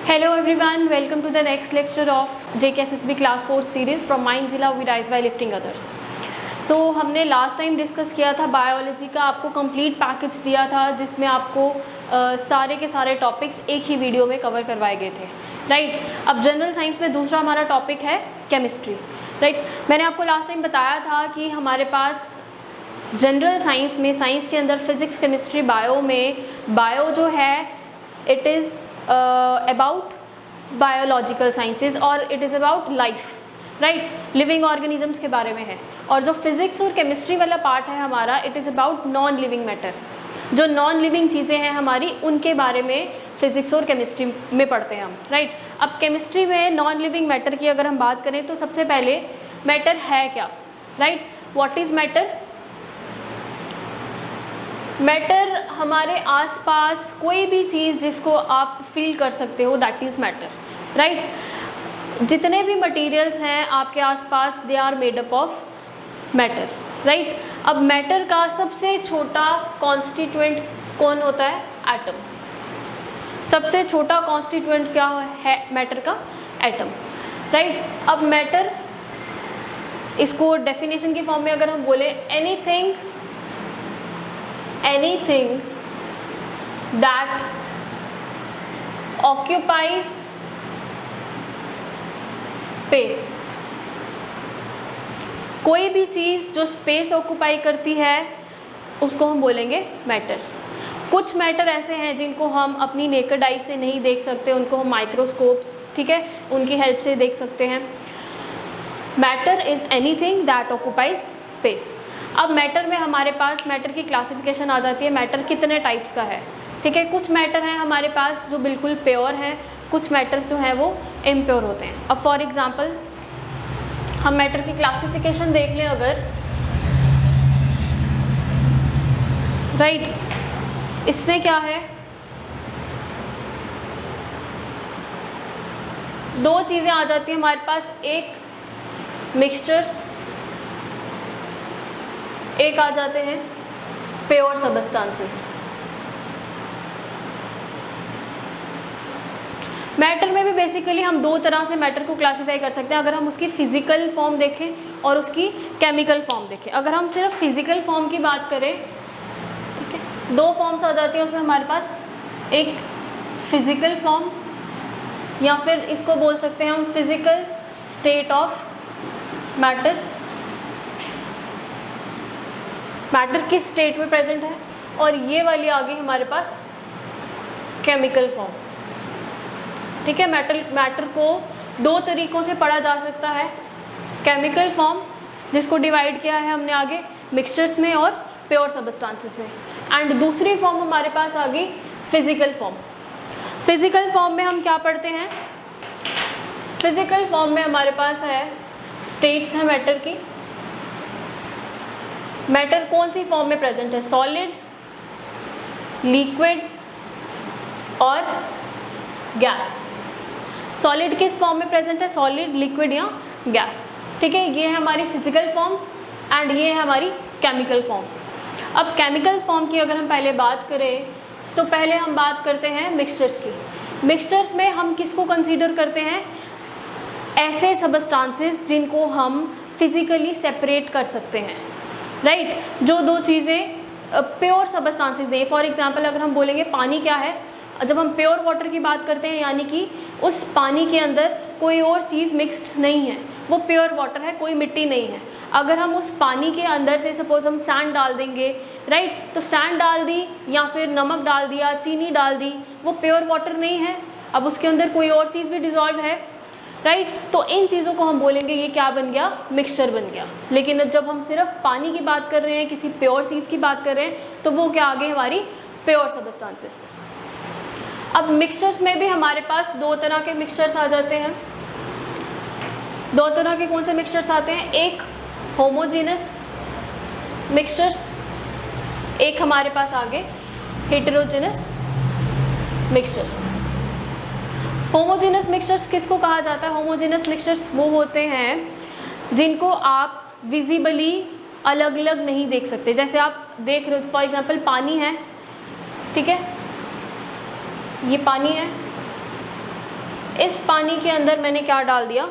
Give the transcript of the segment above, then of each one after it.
Hello everyone, welcome to the next lecture of JKSSB Class 4 series from Mindzilla We Rise by Lifting Others. So हमने last time discuss किया था biology का, आपको complete package दिया था जिसमें आपको सारे के सारे टॉपिक्स एक ही वीडियो में कवर करवाए गए थे, राइट। अब जनरल साइंस में दूसरा हमारा टॉपिक है केमिस्ट्री, राइट। मैंने आपको लास्ट टाइम बताया था कि हमारे पास जनरल साइंस में, साइंस के अंदर फिजिक्स, केमिस्ट्री, बायो में, बायो जो है it is about biological sciences और it is about life, right, living organisms के बारे में है। और जो फिजिक्स और केमिस्ट्री वाला पार्ट है हमारा, it is about non living matter, जो नॉन लिविंग चीज़ें हैं हमारी, उनके बारे में फिजिक्स और केमिस्ट्री में पढ़ते हैं हम, राइट। अब केमिस्ट्री में नॉन लिविंग मैटर की अगर हम बात करें तो सबसे पहले मैटर है क्या, right, what is matter. Matter हमारे आसपास कोई भी चीज़ जिसको आप फील कर सकते हो, दैट इज़ मैटर, राइट। जितने भी मटेरियल्स हैं आपके आसपास, they are made up of matter, right. अब मैटर का सबसे छोटा कॉन्स्टिट्यूएंट कौन होता है? एटम। सबसे छोटा कॉन्स्टिट्यूएंट क्या है मैटर का? Atom, right. अब मैटर, इसको डेफिनेशन की फॉर्म में अगर हम बोले, anything that occupies space, कोई भी चीज़ जो स्पेस ऑक्यूपाई करती है उसको हम बोलेंगे मैटर। कुछ मैटर ऐसे हैं जिनको हम अपनी नेकेड आई से नहीं देख सकते, उनको हम माइक्रोस्कोप्स, ठीक है, उनकी हेल्प से देख सकते हैं। Matter is anything that occupies space. अब मैटर में हमारे पास मैटर की क्लासिफिकेशन आ जाती है। मैटर कितने टाइप्स का है, ठीक है। कुछ मैटर हैं हमारे पास जो बिल्कुल प्योर हैं, कुछ मैटर्स जो हैं वो इम्प्योर होते हैं। अब फॉर एग्जांपल हम मैटर की क्लासिफिकेशन देख लें अगर, राइट, इसमें क्या है, दो चीज़ें आ जाती हैं हमारे पास, एक मिक्सचर्स, एक आ जाते हैं प्योर सबस्टांसेस। मैटर में भी बेसिकली हम दो तरह से मैटर को क्लासिफाई कर सकते हैं, अगर हम उसकी फिजिकल फॉर्म देखें और उसकी केमिकल फॉर्म देखें। अगर हम सिर्फ फिजिकल फॉर्म की बात करें, ठीक है, दो फॉर्म्स आ जाती हैं उसमें हमारे पास, एक फिजिकल फॉर्म या फिर इसको बोल सकते हैं हम physical state of matter. Matter किस स्टेट में प्रेजेंट है, और ये वाली आ गई हमारे पास केमिकल फॉर्म, ठीक है। मैटर को दो तरीक़ों से पढ़ा जा सकता है, केमिकल फॉर्म जिसको डिवाइड किया है हमने आगे मिक्सचर्स में और प्योर सबस्टांसेस में, एंड दूसरी फॉर्म हमारे पास आ गई फिजिकल फॉर्म। फिजिकल फॉर्म में हम क्या पढ़ते हैं? फिजिकल फॉर्म में हमारे पास है स्टेट्स हैं मैटर की। मैटर कौन सी फॉर्म में प्रेजेंट है? सॉलिड, लिक्विड और गैस। सॉलिड किस फॉर्म में प्रेजेंट है? सॉलिड, लिक्विड या गैस, ठीक है। ये है हमारी फिजिकल फॉर्म्स एंड ये है हमारी केमिकल फॉर्म्स। अब केमिकल फॉर्म की अगर हम पहले बात करें तो पहले हम बात करते हैं मिक्सचर्स की। मिक्सचर्स में हम किसको कंसीडर करते हैं? ऐसे सबस्टांसेस जिनको हम फिजिकली सेपरेट कर सकते हैं, राइट, जो दो चीज़ें प्योर सबस्टांसेस दें। फॉर एग्जांपल अगर हम बोलेंगे पानी क्या है, जब हम प्योर वाटर की बात करते हैं यानी कि उस पानी के अंदर कोई और चीज़ मिक्स्ड नहीं है, वो प्योर वाटर है, कोई मिट्टी नहीं है। अगर हम उस पानी के अंदर से सपोज हम सैंड डाल देंगे, राइट, तो सैंड डाल दी या फिर नमक डाल दिया, चीनी डाल दी, वो प्योर वाटर नहीं है, अब उसके अंदर कोई और चीज़ भी डिजॉल्व है, राइट। तो इन चीज़ों को हम बोलेंगे ये क्या बन गया? मिक्सचर बन गया। लेकिन जब हम सिर्फ पानी की बात कर रहे हैं, किसी प्योर चीज़ की बात कर रहे हैं, तो वो क्या आ गई? हमारी प्योर सबस्टांसेस। अब मिक्सचर्स में भी हमारे पास दो तरह के मिक्सचर्स आ जाते हैं। दो तरह के कौन से मिक्सचर्स आते हैं? एक होमोजेनस मिक्सचर्स, एक हमारे पास आगे हेटेरोजेनस मिक्सचर्स। होमोजेनस मिक्सचर्स किसको कहा जाता है? होमोजेनस मिक्सचर्स वो होते हैं जिनको आप विजिबली अलग अलग नहीं देख सकते। जैसे आप देख रहे हो, फॉर एग्जांपल पानी है, ठीक है, ये पानी है, इस पानी के अंदर मैंने क्या डाल दिया,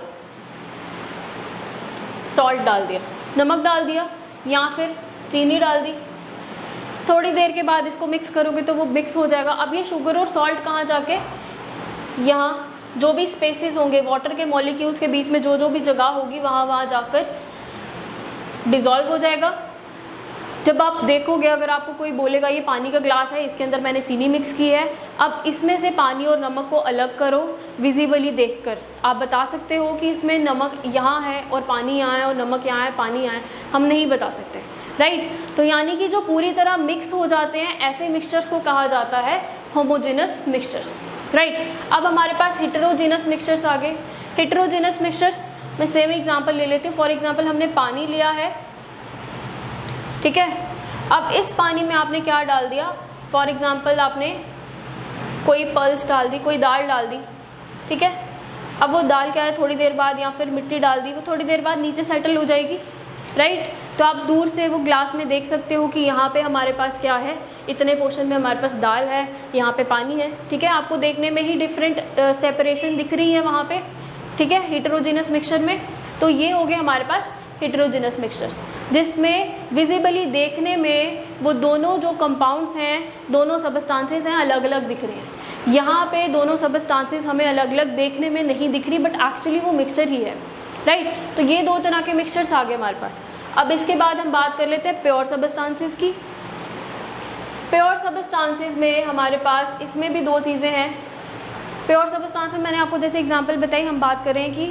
सॉल्ट डाल दिया, नमक डाल दिया या फिर चीनी डाल दी। थोड़ी देर के बाद इसको मिक्स करोगे तो वो मिक्स हो जाएगा। अब ये शुगर और सॉल्ट कहाँ जाके, यहाँ जो भी स्पेसेस होंगे वाटर के मॉलिक्यूल्स के बीच में, जो जो भी जगह होगी वहाँ जाकर डिज़ोल्व हो जाएगा। जब आप देखोगे, अगर आपको कोई बोलेगा ये पानी का ग्लास है, इसके अंदर मैंने चीनी मिक्स की है, अब इसमें से पानी और नमक को अलग करो विजिबली देखकर। आप बता सकते हो कि इसमें नमक यहाँ है और पानी यहाँ है, और नमक यहाँ है, पानी यहाँ है, हम नहीं बता सकते, राइट। तो यानी कि जो पूरी तरह मिक्स हो जाते हैं, ऐसे मिक्सचर्स को कहा जाता है होमोजेनस मिक्सचर्स, राइट। अब हमारे पास हेटेरोजेनस मिक्सचर्स आ गए। हेटेरोजेनस मिक्सचर्स मैं सेम एग्जांपल ले लेती हूँ। फॉर एग्जांपल हमने पानी लिया है, ठीक है। अब इस पानी में आपने क्या डाल दिया, फॉर एग्जांपल आपने कोई पल्स डाल दी, कोई दाल डाल दी, ठीक है। अब वो दाल क्या है, थोड़ी देर बाद या फिर मिट्टी डाल दी, वो थोड़ी देर बाद नीचे सेटल हो जाएगी, राइट। तो आप दूर से वो ग्लास में देख सकते हो कि यहाँ पे हमारे पास क्या है, इतने पोर्शन में हमारे पास दाल है, यहाँ पे पानी है, ठीक है। आपको देखने में ही डिफरेंट सेपरेशन दिख रही है वहाँ पे, ठीक है, हेटेरोजेनस मिक्सचर में। तो ये हो गए हमारे पास हेटेरोजेनस मिक्सचर्स, जिसमें विजिबली देखने में वो दोनों जो कंपाउंड्स हैं, दोनों सबस्टांसेस हैं, अलग अलग दिख रहे हैं। यहाँ पे दोनों सबस्टांसेस हमें अलग अलग देखने में नहीं दिख रही, बट एक्चुअली वो मिक्सचर ही है, राइट। तो ये दो तरह के मिक्सचर्स आ गए हमारे पास। अब इसके बाद हम बात कर लेते हैं प्योर सबस्टांसेस की। प्योर सबस्टांसेस में हमारे पास इसमें भी दो चीज़ें हैं। प्योर सबस्टांस में मैंने आपको जैसे एग्जांपल बताई, हम बात करें कि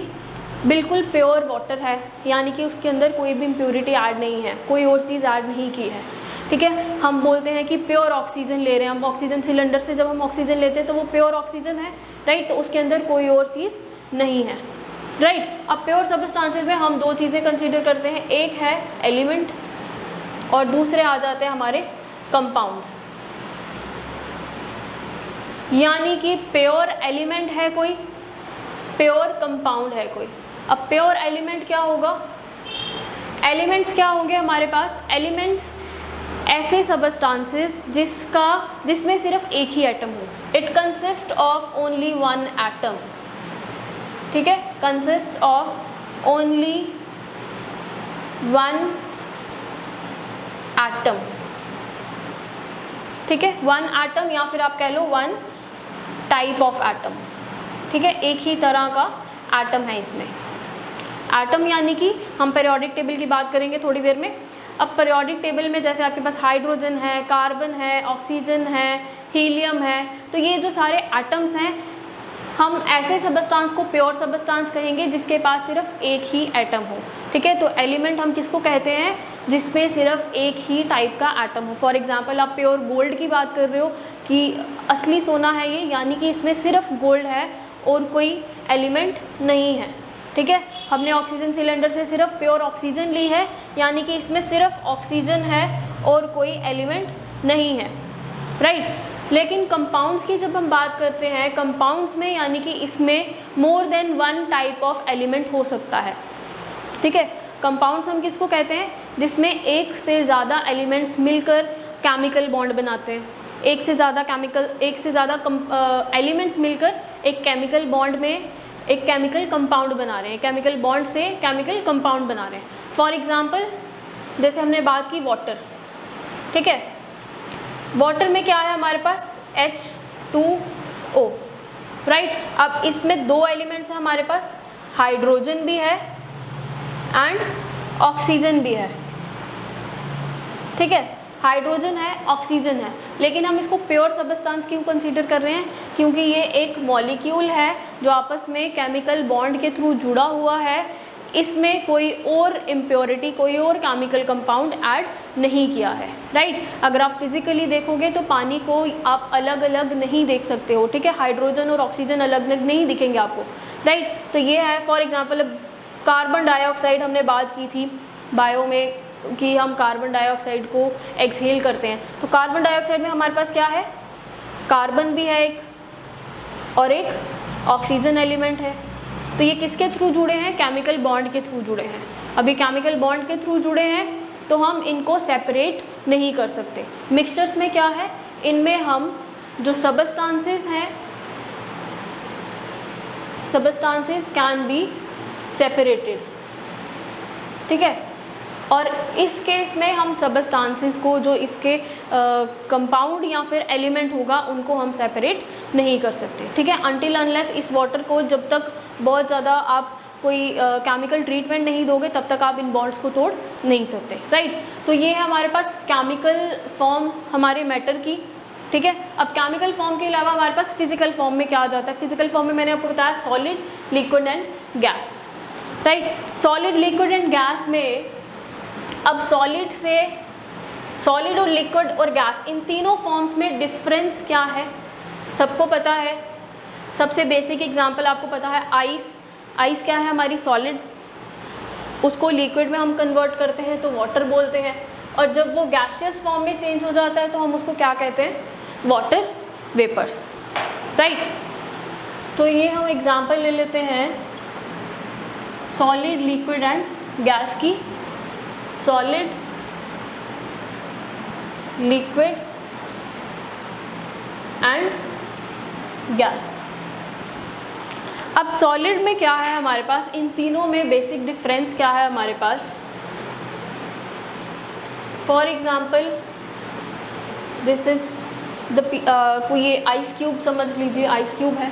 बिल्कुल प्योर वाटर है, यानी कि उसके अंदर कोई भी इम्प्योरिटी ऐड नहीं है, कोई और चीज़ ऐड नहीं की है, ठीक है। हम बोलते हैं कि प्योर ऑक्सीजन ले रहे हैं, हम ऑक्सीजन सिलेंडर से जब हम ऑक्सीजन लेते हैं तो वो प्योर ऑक्सीजन है, राइट। तो उसके अंदर कोई और चीज़ नहीं है, राइट। अब प्योर सबस्टांसेस में हम दो चीज़ें कंसीडर करते हैं, एक है एलिमेंट और दूसरे आ जाते हैं हमारे कंपाउंड्स। यानी कि प्योर एलिमेंट है कोई, प्योर कंपाउंड है कोई। अब प्योर एलिमेंट क्या होगा, एलिमेंट्स क्या होंगे हमारे पास, एलिमेंट्स ऐसे सबस्टांसेस जिसमें सिर्फ एक ही एटम हो। It consist of only one atom, ठीक है, consist of only one atom, ठीक है, वन एटम या फिर आप कह लो वन टाइप ऑफ एटम, ठीक है, एक ही तरह का एटम है इसमें। एटम यानी कि हम पीरियोडिक टेबल की बात करेंगे थोड़ी देर में। अब पीरियोडिक टेबल में जैसे आपके पास हाइड्रोजन है, कार्बन है, ऑक्सीजन है, हीलियम है, तो ये जो सारे एटम्स हैं, हम ऐसे सबस्टांस को प्योर सबस्टांस कहेंगे जिसके पास सिर्फ एक ही एटम हो, ठीक है। तो एलिमेंट हम किसको कहते हैं, जिसमें सिर्फ एक ही टाइप का एटम हो। फॉर एग्जांपल आप प्योर गोल्ड की बात कर रहे हो कि असली सोना है ये, यानी कि इसमें सिर्फ गोल्ड है और कोई एलिमेंट नहीं है, ठीक है। हमने ऑक्सीजन सिलेंडर से सिर्फ प्योर ऑक्सीजन ली है, यानी कि इसमें सिर्फ ऑक्सीजन है और कोई एलिमेंट नहीं है, राइट। लेकिन कंपाउंड्स की जब हम बात करते हैं, कंपाउंड्स में यानी कि इसमें more than one type of element हो सकता है, ठीक है। कंपाउंड्स हम किसको कहते हैं, जिसमें एक से ज़्यादा एलिमेंट्स मिलकर केमिकल बॉन्ड बनाते हैं। एक से ज़्यादा एलिमेंट्स मिलकर एक केमिकल बॉन्ड में एक केमिकल कंपाउंड बना रहे हैं, केमिकल बॉन्ड से केमिकल कंपाउंड बना रहे हैं। फॉर एग्जांपल जैसे हमने बात की वाटर, ठीक है, वाटर में क्या है हमारे पास H2O, राइट। अब इसमें दो एलिमेंट्स हैं हमारे पास, हाइड्रोजन भी है एंड ऑक्सीजन भी है, ठीक है, हाइड्रोजन है, ऑक्सीजन है। लेकिन हम इसको प्योर सबस्टांस क्यों कंसीडर कर रहे हैं, क्योंकि ये एक मॉलिक्यूल है जो आपस में केमिकल बॉन्ड के थ्रू जुड़ा हुआ है, इसमें कोई और इम्प्योरिटी, कोई और केमिकल कंपाउंड ऐड नहीं किया है, राइट। अगर आप फिजिकली देखोगे तो पानी को आप अलग अलग नहीं देख सकते हो, ठीक है, हाइड्रोजन और ऑक्सीजन अलग अलग नहीं दिखेंगे आपको, राइट। तो ये है फॉर एग्जांपल कार्बन डाइऑक्साइड, हमने बात की थी बायो में कि हम कार्बन डाइऑक्साइड को एक्सहेल करते हैं। तो कार्बन डाइऑक्साइड में हमारे पास क्या है, कार्बन भी है एक और एक ऑक्सीजन एलिमेंट है। तो ये किसके थ्रू जुड़े हैं, केमिकल बॉन्ड के थ्रू जुड़े हैं। अभी केमिकल बॉन्ड के थ्रू जुड़े हैं तो हम इनको सेपरेट नहीं कर सकते। मिक्सचर्स में क्या है, इनमें हम जो सबस्टांसेस हैं सबस्टांसेस कैन बी सेपरेटेड, ठीक है। और इस केस में हम सबस्टांसेस को, जो इसके कंपाउंड या फिर एलिमेंट होगा, उनको हम सेपरेट नहीं कर सकते, ठीक है। अनटिल अनलेस इस वाटर को जब तक बहुत ज़्यादा आप कोई केमिकल ट्रीटमेंट नहीं दोगे तब तक आप इन बॉन्ड्स को तोड़ नहीं सकते, राइट। तो ये है हमारे पास केमिकल फॉर्म हमारे मैटर की, ठीक है। अब केमिकल फॉर्म के अलावा हमारे पास फिजिकल फॉर्म में क्या आ जाता है। फिजिकल फॉर्म में मैंने आपको बताया solid, liquid and gas, right. Solid, liquid and gas में अब सॉलिड और लिक्विड और गैस, इन तीनों फॉर्म्स में डिफरेंस क्या है सबको पता है। सबसे बेसिक एग्जांपल आपको पता है आइस। आइस क्या है हमारी सॉलिड, उसको लिक्विड में हम कन्वर्ट करते हैं तो वाटर बोलते हैं, और जब वो गैसियस फॉर्म में चेंज हो जाता है तो हम उसको क्या कहते हैं, वाटर वेपर्स, राइट। तो ये हम एग्जांपल ले लेते हैं सॉलिड, लिक्विड एंड गैस की। Solid, liquid and gas. अब सॉलिड में क्या है हमारे पास, इन तीनों में बेसिक डिफरेंस क्या है हमारे पास। फॉर एग्जाम्पल दिस इज कोई ये आइस क्यूब समझ लीजिए, आइस क्यूब है,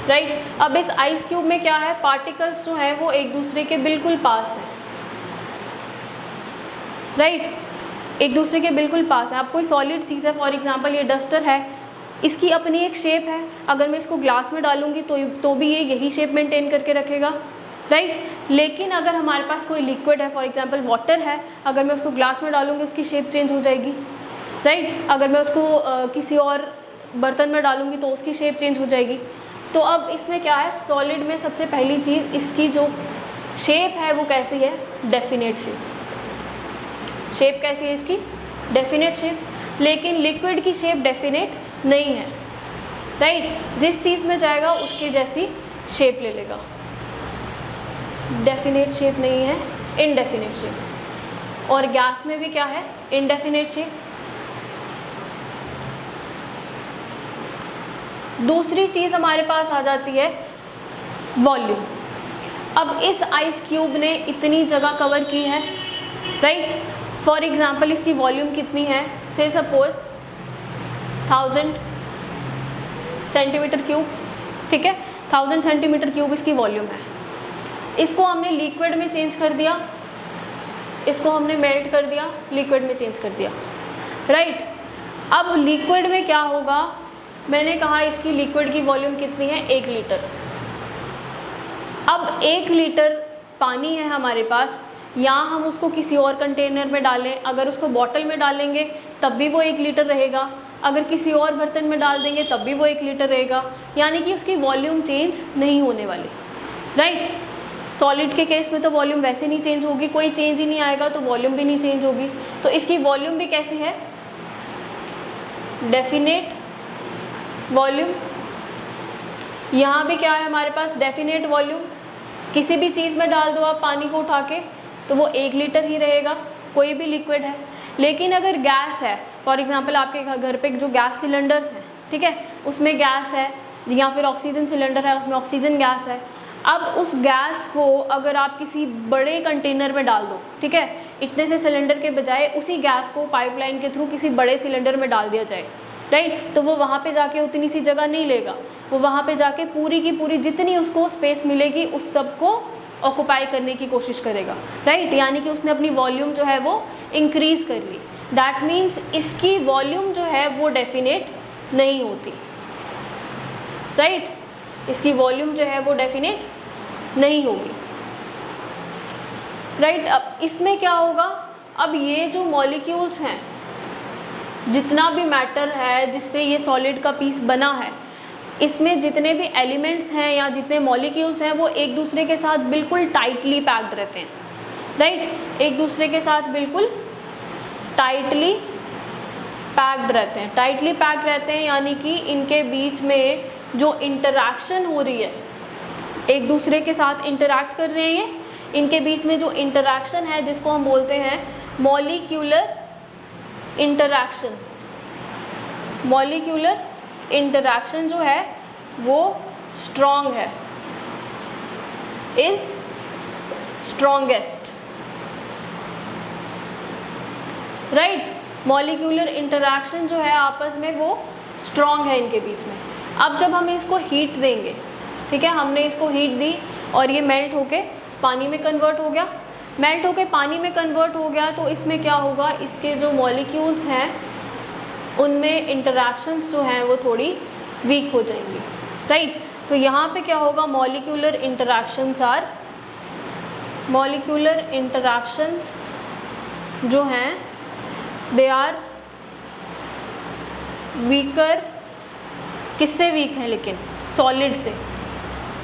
राइट। अब इस आइस क्यूब में क्या है, पार्टिकल्स जो है वो एक दूसरे के बिल्कुल पास है, राइट, एक दूसरे के बिल्कुल पास है। अब कोई सॉलिड चीज़ है, फॉर एग्जांपल ये डस्टर है, इसकी अपनी एक शेप है, अगर मैं इसको ग्लास में डालूंगी तो भी ये यही शेप मेंटेन करके रखेगा, राइट। लेकिन अगर हमारे पास कोई लिक्विड है, फॉर एग्जांपल वाटर है, अगर मैं उसको ग्लास में डालूंगी उसकी शेप चेंज हो जाएगी, राइट। अगर मैं उसको किसी और बर्तन में डालूंगी तो उसकी शेप चेंज हो जाएगी। तो अब इसमें क्या है, सॉलिड में सबसे पहली चीज़ इसकी जो शेप है वो कैसी है, डेफिनेट शेप। शेप कैसी है इसकी, डेफिनेट शेप। लेकिन लिक्विड की शेप डेफिनेट नहीं है, राइट। जिस चीज़ में जाएगा उसकी जैसी शेप ले लेगा। डेफिनेट शेप नहीं है, इनडेफिनेट शेप। और गैस में भी क्या है, इनडेफिनेट शेप। दूसरी चीज़ हमारे पास आ जाती है वॉल्यूम। अब इस आइस क्यूब ने इतनी जगह कवर की है, राइट। फॉर एग्जाम्पल इसकी वॉल्यूम कितनी है, से सपोज 1000 सेंटीमीटर क्यूब, ठीक है, 1000 सेंटीमीटर क्यूब इसकी वॉल्यूम है। इसको हमने लिक्विड में चेंज कर दिया, इसको हमने मेल्ट कर दिया, लिक्विड में चेंज कर दिया, राइट। अब लिक्विड में क्या होगा, मैंने कहा इसकी लिक्विड की वॉल्यूम कितनी है, 1 लीटर। अब 1 लीटर पानी है हमारे पास, या हम उसको किसी और कंटेनर में डालें, अगर उसको बॉटल में डालेंगे तब भी वो 1 लीटर रहेगा, अगर किसी और बर्तन में डाल देंगे तब भी वो 1 लीटर रहेगा, यानी कि उसकी वॉल्यूम चेंज नहीं होने वाली, राइट। सॉलिड के केस में तो वॉल्यूम वैसे नहीं चेंज होगी, कोई चेंज ही नहीं आएगा तो वॉल्यूम भी नहीं चेंज होगी। तो इसकी वॉल्यूम भी कैसी है, डेफिनेट वॉल्यूम। यहाँ भी क्या है हमारे पास, डेफिनेट वॉल्यूम। किसी भी चीज़ में डाल दो आप पानी को उठा के तो वो 1 लीटर ही रहेगा, कोई भी लिक्विड है। लेकिन अगर गैस है, फॉर एग्जांपल आपके घर पे जो गैस सिलेंडर्स हैं, ठीक है, उसमें गैस है, या फिर ऑक्सीजन सिलेंडर है उसमें ऑक्सीजन गैस है। अब उस गैस को अगर आप किसी बड़े कंटेनर में डाल दो, ठीक है, इतने से सिलेंडर के बजाय उसी गैस को पाइपलाइन के थ्रू किसी बड़े सिलेंडर में डाल दिया जाए, राइट, तो वो वहाँ पे जाके उतनी सी जगह नहीं लेगा, वो वहाँ पे जाके पूरी की पूरी जितनी उसको स्पेस मिलेगी उस सब को ऑक्यूपाई करने की कोशिश करेगा, राइट। यानी कि उसने अपनी वॉल्यूम जो है वो इंक्रीज कर ली। दैट मीन्स इसकी वॉल्यूम जो है वो डेफिनेट नहीं होती, राइट। इसकी वॉल्यूम जो है वो डेफिनेट नहीं होगी, राइट। अब इसमें क्या होगा, अब ये जो मॉलिक्यूल्स हैं, जितना भी मैटर है जिससे ये सॉलिड का पीस बना है, इसमें जितने भी एलिमेंट्स हैं या जितने मॉलिक्यूल्स हैं वो एक दूसरे के साथ बिल्कुल टाइटली पैक्ड रहते हैं, राइट। एक दूसरे के साथ बिल्कुल टाइटली पैक्ड रहते हैं। टाइटली पैक्ड रहते हैं यानी कि इनके बीच में जो इंटरैक्शन हो रही है, एक दूसरे के साथ इंटरैक्ट कर रहे हैं, इनके बीच में जो इंटरैक्शन है जिसको हम बोलते हैं मॉलिक्यूलर इंटरैक्शन। मॉलिक्यूलर इंटरैक्शन जो है वो स्ट्रॉन्ग है, is strongest, right. Molecular interaction जो है आपस में वो स्ट्रॉन्ग है इनके बीच में। अब जब हम इसको हीट देंगे, ठीक है, हमने इसको हीट दी और ये मेल्ट होके पानी में कन्वर्ट हो गया, मेल्ट होके पानी में कन्वर्ट हो गया, तो इसमें क्या होगा, इसके जो मॉलिक्यूल्स हैं उनमें इंटरैक्शंस जो हैं वो थोड़ी वीक हो जाएंगी, राइट। तो यहाँ पे क्या होगा, मॉलिक्यूलर इंटरैक्शंस जो हैं दे आर वीकर। किससे वीक है, लेकिन सॉलिड से,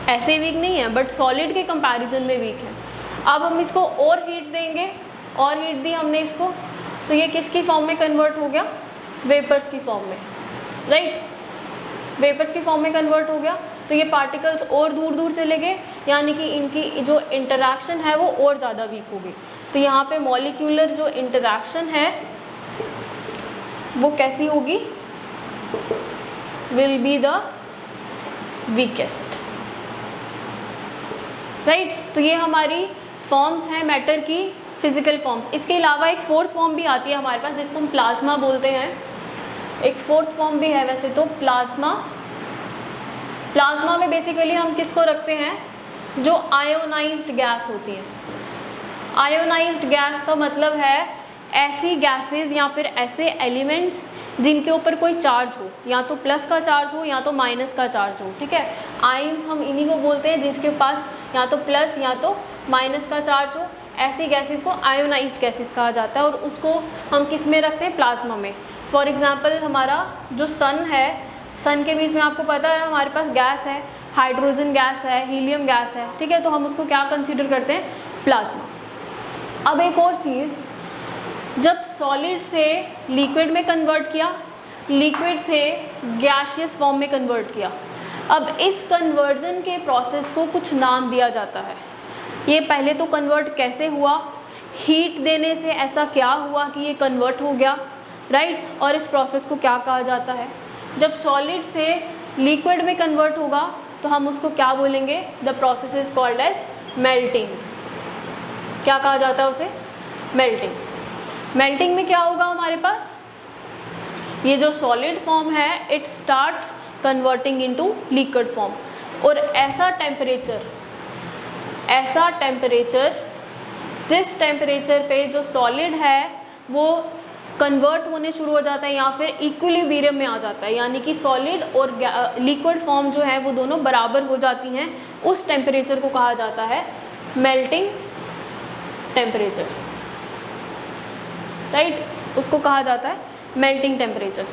ऐसे वीक नहीं है बट सॉलिड के कंपैरिजन में वीक है। अब हम इसको और हीट देंगे, और हीट दी हमने इसको, तो ये किसकी फॉर्म में कन्वर्ट हो गया, वेपर्स की फॉर्म में, राइट। वेपर्स की फॉर्म में कन्वर्ट हो गया, तो ये पार्टिकल्स और दूर दूर चले गए, यानी कि इनकी जो इंटरैक्शन है वो और ज़्यादा वीक होगी। तो यहाँ पे मॉलिक्यूलर जो इंटरैक्शन है वो कैसी होगी, will be the weakest, right. तो ये हमारी फॉर्म्स हैं मैटर की, फिजिकल फॉर्म्स। इसके अलावा एक फोर्थ फॉर्म भी आती है हमारे पास जिसको हम प्लाज्मा बोलते हैं। एक फोर्थ फॉर्म भी है वैसे तो, प्लाज्मा। प्लाज्मा में बेसिकली हम किसको रखते हैं, जो आयोनाइज्ड गैस होती है। आयोनाइज्ड गैस का मतलब है ऐसी गैसेस या फिर ऐसे एलिमेंट्स जिनके ऊपर कोई चार्ज हो, या तो प्लस का चार्ज हो या तो माइनस का चार्ज हो, ठीक है। आयंस हम इन्हीं को बोलते हैं जिसके पास या तो प्लस या तो माइनस का चार्ज हो। ऐसी गैसेस को आयोनाइज्ड गैसेस कहा जाता है और उसको हम किस में रखते हैं, प्लाज्मा में। फॉर एग्जांपल हमारा जो सन है, सन के बीच में आपको पता है हमारे पास गैस है, हाइड्रोजन गैस है, हीलियम गैस है, ठीक है। तो हम उसको क्या कंसीडर करते हैं, प्लाज्मा। अब एक और चीज़, जब सॉलिड से लिक्विड में कन्वर्ट किया, लिक्विड से गैसियस फॉर्म में कन्वर्ट किया, अब इस कन्वर्जन के प्रोसेस को कुछ नाम दिया जाता है। ये पहले तो कन्वर्ट कैसे हुआ, हीट देने से ऐसा क्या हुआ कि ये कन्वर्ट हो गया, राइट। और इस प्रोसेस को क्या कहा जाता है। जब सॉलिड से लिक्विड में कन्वर्ट होगा तो हम उसको क्या बोलेंगे, the process is called as melting. क्या कहा जाता है उसे, मेल्टिंग। मेल्टिंग में क्या होगा हमारे पास, ये जो सॉलिड फॉर्म है it starts converting into liquid form. और ऐसा टेम्परेचर जिस टेम्परेचर पे जो सॉलिड है वो कन्वर्ट होने शुरू हो जाता है या फिर इक्विलिब्रियम में आ जाता है, यानी कि सॉलिड और लिक्विड फॉर्म जो है वो दोनों बराबर हो जाती हैं, उस टेम्परेचर को कहा जाता है मेल्टिंग टेम्परेचर, राइट। उसको कहा जाता है मेल्टिंग टेम्परेचर।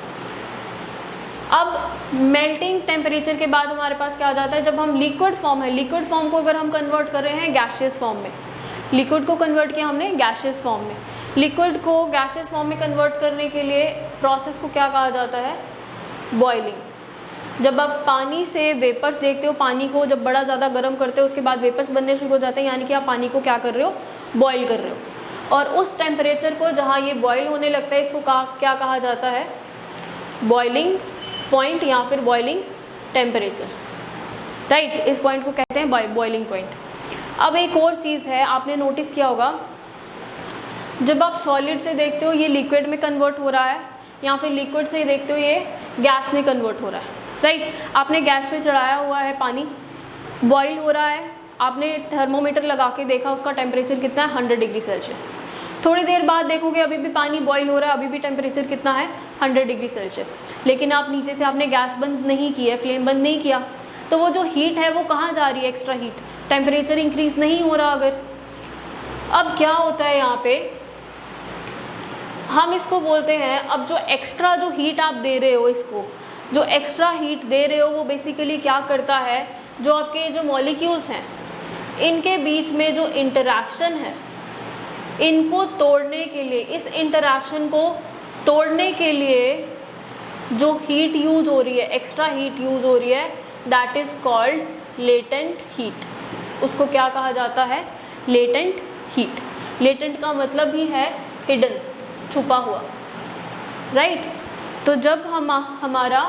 अब मेल्टिंग टेम्परेचर के बाद हमारे पास क्या आ जाता है, जब हम लिक्विड फॉर्म है, लिक्विड फॉर्म को अगर हम कन्वर्ट कर रहे हैं गैसियस फॉर्म में, लिक्विड को कन्वर्ट किया हमने गैसियस फॉर्म में, लिक्विड को गैसियस फॉर्म में कन्वर्ट करने के लिए प्रोसेस को क्या कहा जाता है, बॉइलिंग। जब आप पानी से वेपर्स देखते हो, पानी को जब बड़ा ज़्यादा गर्म करते हो उसके बाद वेपर्स बनने शुरू हो जाते हैं, यानी कि आप पानी को क्या कर रहे हो, बॉयल कर रहे हो। और उस टेम्परेचर को जहाँ ये बॉयल होने लगता है इसको क्या कहा जाता है, बॉइलिंग पॉइंट या फिर बॉइलिंग टेम्परेचर, राइट। इस पॉइंट को कहते हैं बॉइलिंग पॉइंट। अब एक और चीज़ है, आपने नोटिस किया होगा, जब आप सॉलिड से देखते हो ये लिक्विड में कन्वर्ट हो रहा है, या फिर लिक्विड से देखते हो ये गैस में कन्वर्ट हो रहा है, राइट। आपने गैस पे चढ़ाया हुआ है पानी, बॉईल हो रहा है, आपने थर्मोमीटर लगा के देखा उसका टेम्परेचर कितना है, 100 डिग्री सेल्सियस। थोड़ी देर बाद देखोगे अभी भी पानी बॉईल हो रहा है, अभी भी टेम्परेचर कितना है, 100 डिग्री सेल्सियस। लेकिन आप नीचे से आपने गैस बंद नहीं की है, फ्लेम बंद नहीं किया, तो वो जो हीट है वो कहाँ जा रही है, एक्स्ट्रा हीट, टेम्परेचर इंक्रीज नहीं हो रहा। अगर अब क्या होता है यहाँ पे, हम इसको बोलते हैं, अब जो एक्स्ट्रा जो हीट आप दे रहे हो, इसको जो एक्स्ट्रा हीट दे रहे हो वो बेसिकली क्या करता है, जो आपके जो मॉलिक्यूल्स हैं इनके बीच में जो इंटरैक्शन है इनको तोड़ने के लिए, इस इंटरैक्शन को तोड़ने के लिए जो हीट यूज हो रही है, एक्स्ट्रा हीट यूज हो रही है, that is called latent heat. उसको क्या कहा जाता है, लेटेंट हीट। लेटेंट का मतलब ही है हिडन, छुपा हुआ, राइट। तो जब हमारा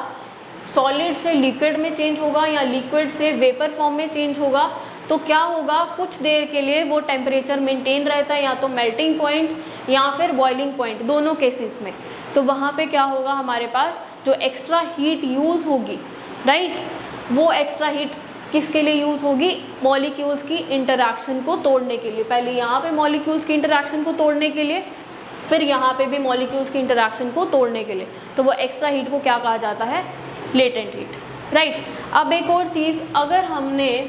सॉलिड से लिक्विड में चेंज होगा या लिक्विड से वेपर फॉर्म में चेंज होगा, तो क्या होगा, कुछ देर के लिए वो टेम्परेचर मेंटेन रहता है, या तो मेल्टिंग पॉइंट या फिर बॉइलिंग पॉइंट, दोनों केसेस में। तो वहाँ पे क्या होगा, हमारे पास जो एक्स्ट्रा हीट यूज़ होगी, राइट, वो एक्स्ट्रा हीट किसके लिए यूज़ होगी, मॉलिक्यूल्स की इंटरैक्शन को तोड़ने के लिए। पहले यहाँ पे मॉलिक्यूल्स की इंटरैक्शन को तोड़ने के लिए, फिर यहाँ पे भी मॉलिक्यूल्स की इंटरैक्शन को तोड़ने के लिए। तो वो एक्स्ट्रा हीट को क्या कहा जाता है, लेटेंट हीट, राइट। अब एक और चीज़, अगर हमने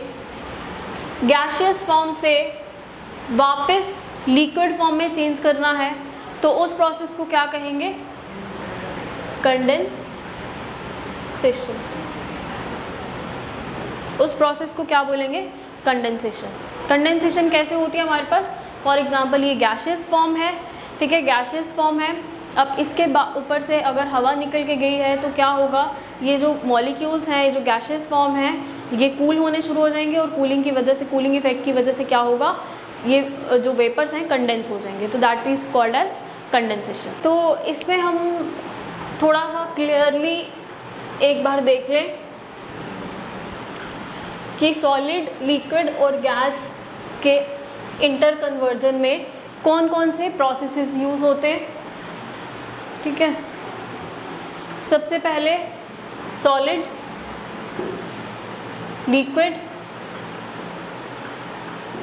गैसियस फॉर्म से वापस लिक्विड फॉर्म में चेंज करना है तो उस प्रोसेस को क्या कहेंगे, कंडेंसेशन। उस प्रोसेस को क्या बोलेंगे, कंडेंसेशन। कंडेंसेशन कैसे होती है हमारे पास, फॉर एग्जांपल ये गैसियस फॉर्म है, ठीक है, गैसियस फॉर्म है। अब इसके ऊपर से अगर हवा निकल के गई है तो क्या होगा, ये जो मॉलिक्यूल्स हैं, ये जो गैसियस फॉर्म है, ये कूल होने शुरू हो जाएंगे और कूलिंग की वजह से, कूलिंग इफेक्ट की वजह से क्या होगा, ये जो वेपर्स हैं कंडेंस हो जाएंगे। तो that is called as condensation. तो इसमें हम थोड़ा सा क्लियरली एक बार देख लें कि सॉलिड, लिक्विड और गैस के इंटर कन्वर्जन में कौन कौन से प्रोसेसेस यूज़ होते हैं, ठीक है। सबसे पहले solid, liquid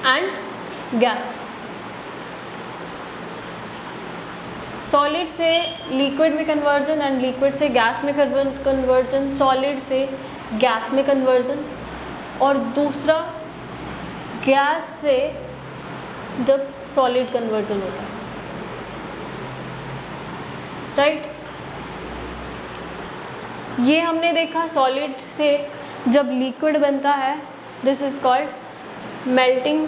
and gas. Solid से लिक्विड में कन्वर्जन एंड लिक्विड से गैस में कन्वर्जन, सॉलिड से गैस में कन्वर्जन, और दूसरा गैस से जब सॉलिड कन्वर्जन होता है, राइट। ये हमने देखा सॉलिड से जब लिक्विड बनता है, this is called melting,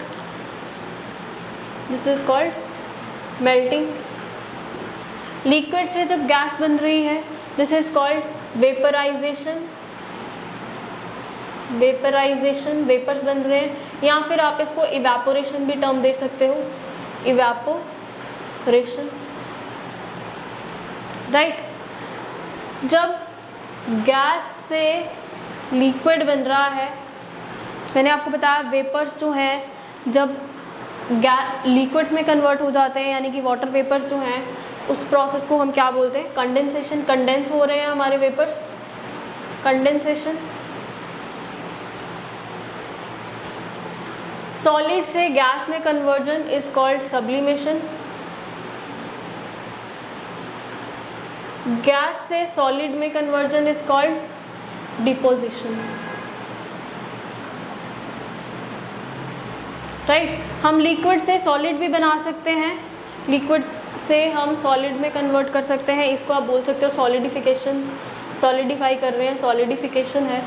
this is called melting. Liquid से जब गैस बन रही है, this is called vaporisation, vaporisation, vapours बन रहे हैं, या फिर आप इसको इवेपोरेशन भी टर्म दे सकते हो, इवेपोरेशन, राइट। जब गैस से लिक्विड बन रहा है, मैंने आपको बताया वेपर्स जो हैं जब लिक्विड्स में कन्वर्ट हो जाते हैं, यानी कि वाटर वेपर्स जो हैं, उस प्रोसेस को हम क्या बोलते हैं, कंडेंसेशन। कंडेंस हो रहे हैं हमारे वेपर्स, कंडेंसेशन। सॉलिड से गैस में conversion is called sublimation. Gas से सॉलिड में conversion is called deposition, right. हम लिक्विड से सॉलिड भी बना सकते हैं, लिक्विड से हम सॉलिड में कन्वर्ट कर सकते हैं, इसको आप बोल सकते हो सॉलिडिफिकेशन, सॉलिडिफाई कर रहे हैं, सॉलिडिफिकेशन है,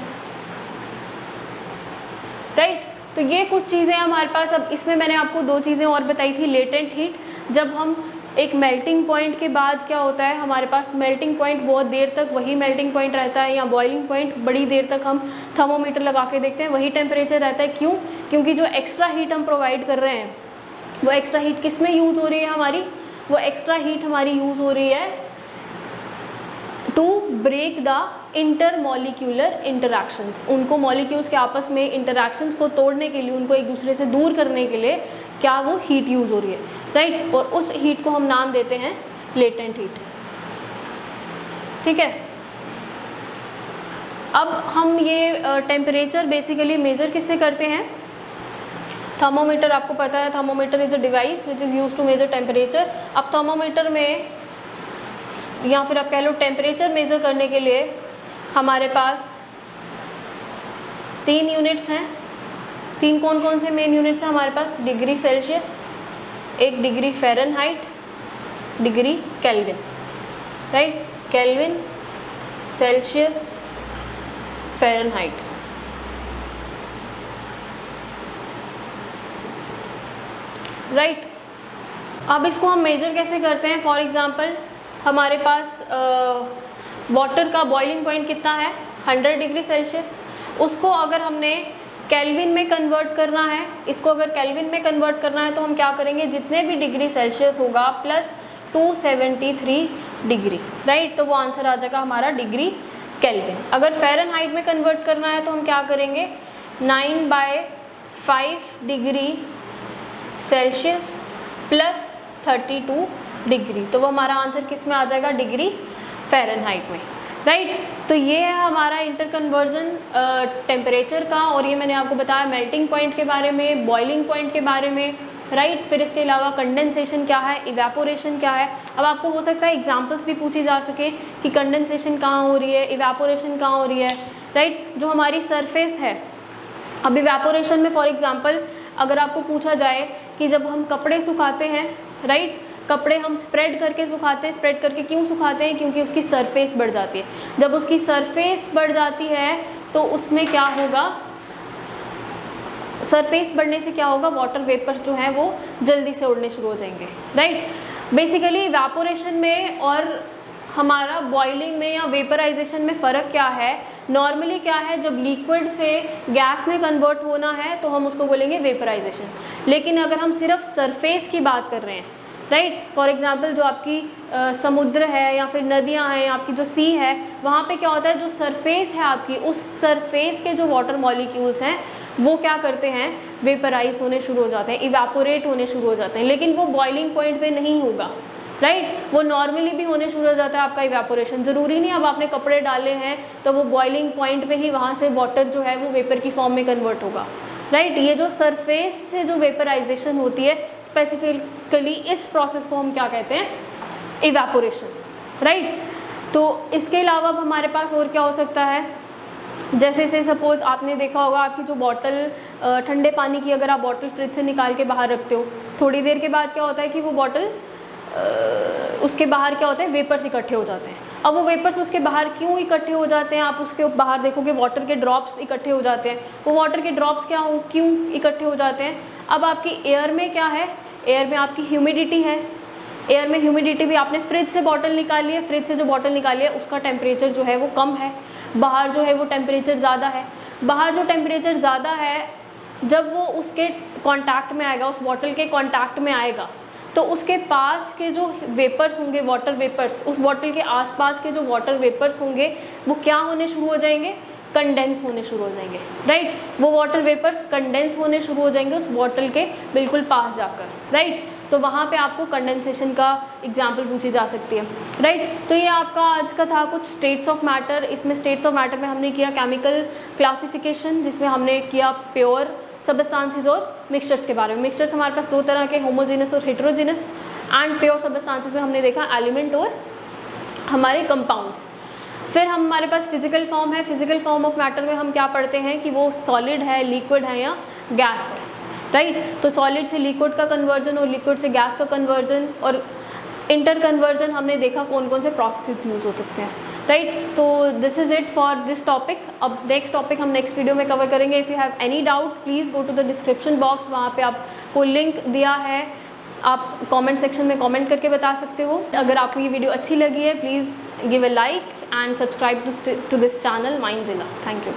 राइट। तो ये कुछ चीज़ें हमारे पास। अब इसमें मैंने आपको दो चीज़ें और बताई थी, लेटेंट हीट, जब हम एक मेल्टिंग पॉइंट के बाद क्या होता है, हमारे पास मेल्टिंग पॉइंट बहुत देर तक वही मेल्टिंग पॉइंट रहता है, या बॉइलिंग पॉइंट बड़ी देर तक हम थर्मोमीटर लगा के देखते हैं वही टेम्परेचर रहता है। क्यों? क्योंकि जो एक्स्ट्रा हीट हम प्रोवाइड कर रहे हैं, वो एक्स्ट्रा हीट किस में यूज़ हो रही है हमारी, वो एक्स्ट्रा हीट हमारी यूज़ हो रही है to break the intermolecular interactions. उनको मॉलिक्यूल्स के आपस में इंटरैक्शंस को तोड़ने के लिए, उनको एक दूसरे से दूर करने के लिए क्या वो हीट यूज़ हो रही है, राइट। और उस हीट को हम नाम देते हैं लेटेंट हीट, ठीक है। अब हम ये टेम्परेचर बेसिकली मेजर किससे करते हैं, थर्मोमीटर, आपको पता है thermometer is a device which is use to measure temperature. अब थर्मोमीटर में, या फिर आप कह लो टेम्परेचर मेजर करने के लिए हमारे पास 3 यूनिट्स हैं। 3 कौन कौन से मेन यूनिट्स हैं हमारे पास, degree Celsius, 1 degree Fahrenheit, degree Kelvin, right. Kelvin, Celsius, Fahrenheit, right. अब इसको हम मेजर कैसे करते हैं, फॉर एग्जांपल हमारे पास वाटर का बॉइलिंग पॉइंट कितना है, 100 डिग्री सेल्सियस। उसको अगर हमने केल्विन में कन्वर्ट करना है, इसको अगर केल्विन में कन्वर्ट करना है तो हम क्या करेंगे, जितने भी डिग्री सेल्सियस होगा प्लस 273 डिग्री, राइट। तो वो आंसर आ जाएगा हमारा डिग्री केल्विन। अगर फ़ारेनहाइट में कन्वर्ट करना है तो हम क्या करेंगे, 9/5 डिग्री सेल्सियस प्लस 32 डिग्री, तो वो हमारा आंसर किस में आ जाएगा, डिग्री फ़ारेनहाइट में, राइट। तो ये है हमारा इंटर कन्वर्जन टेम्परेचर का, और ये मैंने आपको बताया मेल्टिंग पॉइंट के बारे में, बॉइलिंग पॉइंट के बारे में, राइट। फिर इसके अलावा कंडेंसेशन क्या है, इवेपोरेशन क्या है। अब आपको हो सकता है एग्जांपल्स भी पूछी जा सके कि कंडेंसेशन कहाँ हो रही है, इवेपोरेशन कहाँ हो रही है, राइट। जो हमारी सरफेस है, अब इवेपोरेशन में फॉर एग्जांपल अगर आपको पूछा जाए कि जब हम कपड़े सुखाते हैं, राइट, कपड़े हम स्प्रेड करके सुखाते हैं, स्प्रेड करके क्यों सुखाते हैं, क्योंकि उसकी सरफेस बढ़ जाती है। जब उसकी सरफेस बढ़ जाती है तो उसमें क्या होगा, सरफेस बढ़ने से क्या होगा, वाटर वेपर्स जो हैं वो जल्दी से उड़ने शुरू हो जाएंगे, राइट। बेसिकली इवेपोरेशन में और हमारा बॉइलिंग में या वेपराइजेशन में फ़र्क क्या है, नॉर्मली क्या है, जब लिक्विड से गैस में कन्वर्ट होना है तो हम उसको बोलेंगे वेपराइजेशन। लेकिन अगर हम सिर्फ सरफेस की बात कर रहे हैं, राइट, फॉर एग्जांपल जो आपकी समुद्र है या फिर नदियां हैं, आपकी जो सी है, वहाँ पे क्या होता है, जो सरफेस है आपकी, उस सरफेस के जो वाटर मॉलिक्यूल्स हैं वो क्या करते हैं, वेपराइज होने शुरू हो जाते हैं, इवेपोरेट होने शुरू हो जाते हैं। लेकिन वो बॉइलिंग पॉइंट पे नहीं होगा, राइट, वो नॉर्मली भी होने शुरू हो जाता है आपका इवेपोरेशन। ज़रूरी नहीं अब आपने कपड़े डाले हैं तो वो बॉइलिंग पॉइंट पे ही वहाँ से वाटर जो है वो वेपर की फॉर्म में कन्वर्ट होगा, राइट। ये जो सरफेस से जो वेपराइजेशन होती है स्पेसिफिकली, इस प्रोसेस को हम क्या कहते हैं, इवेपोरेशन, राइट। तो इसके अलावा अब हमारे पास और क्या हो सकता है, जैसे से सपोज आपने देखा होगा आपकी जो बॉटल ठंडे पानी की, अगर आप बॉटल फ्रिज से निकाल के बाहर रखते हो, थोड़ी देर के बाद क्या होता है कि वो बॉटल उसके बाहर क्या होता है, वेपर्स इकट्ठे हो जाते हैं। अब वो वेपर्स उसके बाहर क्यों इकट्ठे हो जाते हैं, आप उसके बाहर देखोगे वाटर के ड्रॉप्स इकट्ठे हो जाते हैं। वो वाटर के ड्रॉप्स क्यों इकट्ठे हो जाते हैं, अब आपकी एयर में क्या है, एयर में आपकी ह्यूमिडिटी है, एयर में ह्यूमिडिटी भी, आपने फ्रिज से बॉटल निकाली है, फ्रिज से जो बॉटल निकाली है उसका टेम्परेचर जो है वो कम है, बाहर जो है वो टेम्परेचर ज़्यादा है। बाहर जो टेम्परेचर ज़्यादा है, जब वो उसके कांटेक्ट में आएगा, उस बॉटल के कांटेक्ट में आएगा, तो उसके पास के जो वेपर्स होंगे, वाटर वेपर्स, उस बॉटल के आसपास के जो वाटर वेपर्स होंगे वो क्या होने शुरू हो जाएंगे, कंडेंस होने शुरू हो जाएंगे, राइट। वो वाटर वेपर्स कंडेंस होने शुरू हो जाएंगे उस बॉटल के बिल्कुल पास जाकर, राइट। तो वहाँ पे आपको कंडेंसेशन का एग्जाम्पल पूछी जा सकती है, राइट। तो ये आपका आज का था कुछ स्टेट्स ऑफ मैटर। इसमें स्टेट्स ऑफ मैटर में हमने किया केमिकल क्लासिफिकेशन, जिसमें हमने किया प्योर सबस्टांसेस और मिक्सचर्स के बारे में। मिक्सचर्स हमारे पास दो तरह के, होमोजेनस और हेट्रोजेनस, एंड प्योर सबस्टांसेस में हमने देखा एलिमेंट और हमारे कंपाउंड्स। फिर हमारे पास फिजिकल फॉर्म है। फिजिकल फॉर्म ऑफ मैटर में हम क्या पढ़ते हैं कि वो सॉलिड है, लिक्विड है या गैस है, राइट। तो सॉलिड से लिक्विड का कन्वर्जन और लिक्विड से गैस का कन्वर्जन, और इंटर कन्वर्जन हमने देखा कौन कौन से प्रोसेस यूज हो सकते हैं, राइट। तो this is it for this topic. अब नेक्स्ट टॉपिक हम नेक्स्ट वीडियो में कवर करेंगे। If you have any doubt please go to the description box, वहाँ पे आपको लिंक दिया है, आप कमेंट सेक्शन में कमेंट करके बता सकते हो। अगर आपको ये वीडियो अच्छी लगी है please give a like and subscribe to this channel Mindzilla. Thank you.